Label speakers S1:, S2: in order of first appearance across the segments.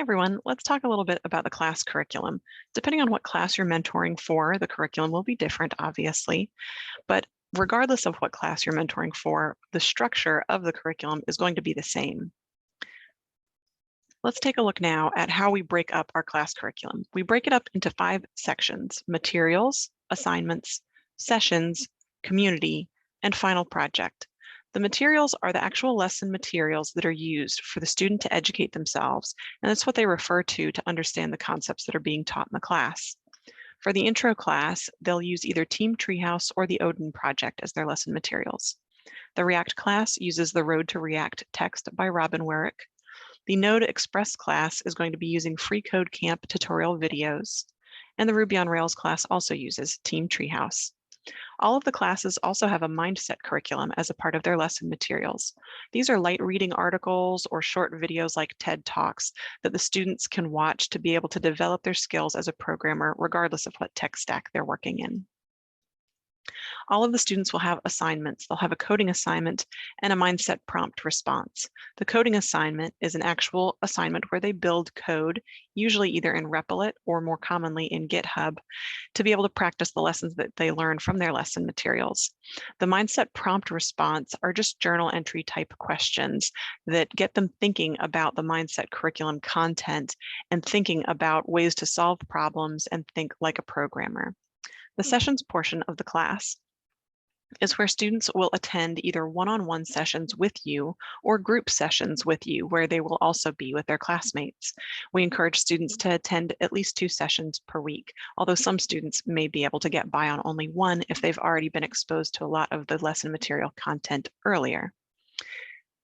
S1: everyone, let's talk a little bit about the class curriculum. Depending on what class you're mentoring for, the curriculum will be different, obviously, but regardless of what class you're mentoring for, the structure of the curriculum is going to be the same. Let's take a look now at how we break up our class curriculum. We break it up into 5 sections: materials, assignments, sessions, community, and final project. The materials are the actual lesson materials that are used for the student to educate themselves, and that's what they refer to understand the concepts that are being taught in the class. For the intro class, they'll use either Team Treehouse or the Odin Project as their lesson materials. The React class uses the Road to React text by Robin Werrick. The Node Express class is going to be using Free Code Camp tutorial videos, and the Ruby on Rails class also uses Team Treehouse. All of the classes also have a mindset curriculum as a part of their lesson materials. These are light reading articles or short videos like TED Talks that the students can watch to be able to develop their skills as a programmer, regardless of what tech stack they're working in. All of the students will have assignments. They'll have a coding assignment and a mindset prompt response. The coding assignment is an actual assignment where they build code, usually either in Replit or more commonly in GitHub, to be able to practice the lessons that they learn from their lesson materials. The mindset prompt response are just journal entry type questions that get them thinking about the mindset curriculum content and thinking about ways to solve problems and think like a programmer. The sessions portion of the class is where students will attend either one-on-one sessions with you or group sessions with you, where they will also be with their classmates. We encourage students to attend at least 2 sessions per week, although some students may be able to get by on only one if they've already been exposed to a lot of the lesson material content earlier.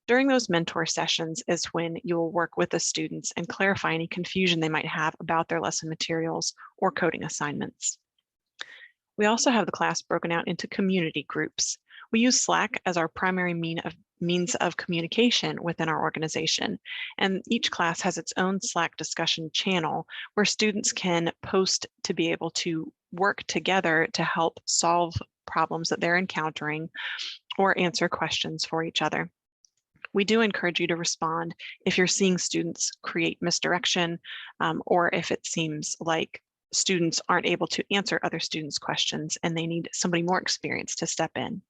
S1: During those mentor sessions is when you'll work with the students and clarify any confusion they might have about their lesson materials or coding assignments. We also have the class broken out into community groups. We use Slack as our primary means of communication within our organization, and each class has its own Slack discussion channel where students can post to be able to work together to help solve problems that they're encountering or answer questions for each other. We do encourage you to respond if you're seeing students create misdirection or if it seems like students aren't able to answer other students' questions and they need somebody more experienced to step in.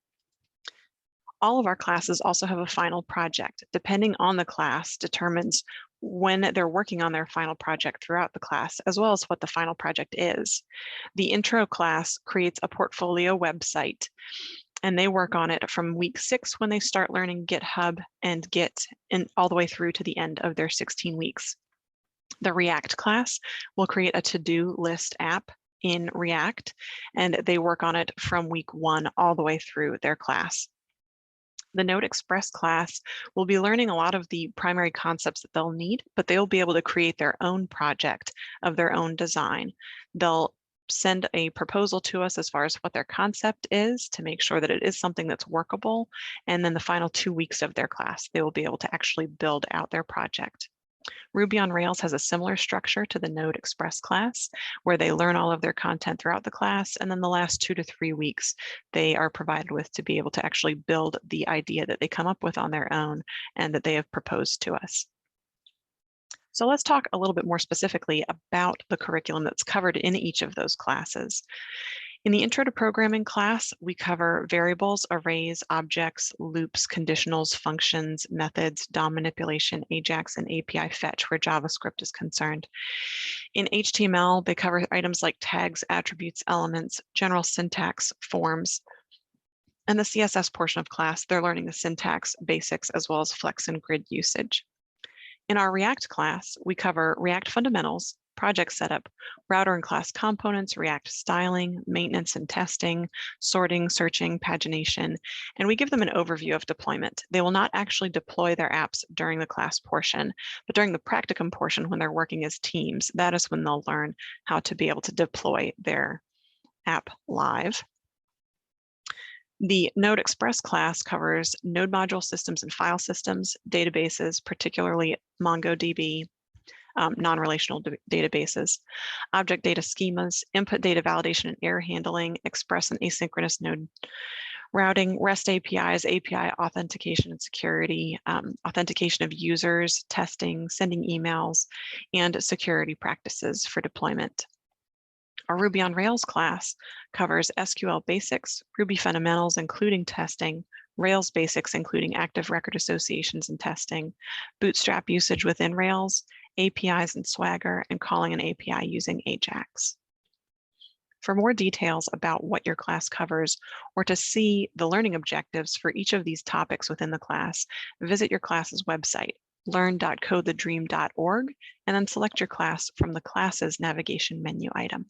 S1: All of our classes also have a final project. Depending on the class determines when they're working on their final project throughout the class, as well as what the final project is. The intro class creates a portfolio website, and they work on it from week 6 when they start learning GitHub and Git, and all the way through to the end of their 16 weeks. The React class will create a to-do list app in React, and they work on it from week 1 all the way through their class. The Node Express class will be learning a lot of the primary concepts that they'll need, but they'll be able to create their own project of their own design. They'll send a proposal to us as far as what their concept is to make sure that it is something that's workable. And then the final 2 weeks of their class, they will be able to actually build out their project. Ruby on Rails has a similar structure to the Node Express class, where they learn all of their content throughout the class, and then the last 2 to 3 weeks they are provided with to be able to actually build the idea that they come up with on their own and that they have proposed to us. So let's talk a little bit more specifically about the curriculum that's covered in each of those classes. In the Intro to Programming class, we cover variables, arrays, objects, loops, conditionals, functions, methods, DOM manipulation, AJAX, and API fetch where JavaScript is concerned. In HTML, they cover items like tags, attributes, elements, general syntax, forms. And the CSS portion of class, they're learning the syntax basics as well as flex and grid usage. In our React class, we cover React fundamentals, project setup, router and class components, React styling, maintenance and testing, sorting, searching, pagination, and we give them an overview of deployment. They will not actually deploy their apps during the class portion, but during the practicum portion when they're working as teams, that is when they'll learn how to be able to deploy their app live. The Node Express class covers node module systems and file systems, databases, particularly MongoDB, non-relational databases, object data schemas, input data validation and error handling, express and asynchronous node Routing, REST APIs, API authentication and security, authentication of users, testing, sending emails, and security practices for deployment. Our Ruby on Rails class covers SQL basics, Ruby fundamentals, including testing, Rails basics, including active record associations and testing, Bootstrap usage within Rails, APIs and Swagger, and calling an API using Ajax. For more details about what your class covers, or to see the learning objectives for each of these topics within the class, visit your class's website, learn.codethedream.org, and then select your class from the Classes navigation menu item.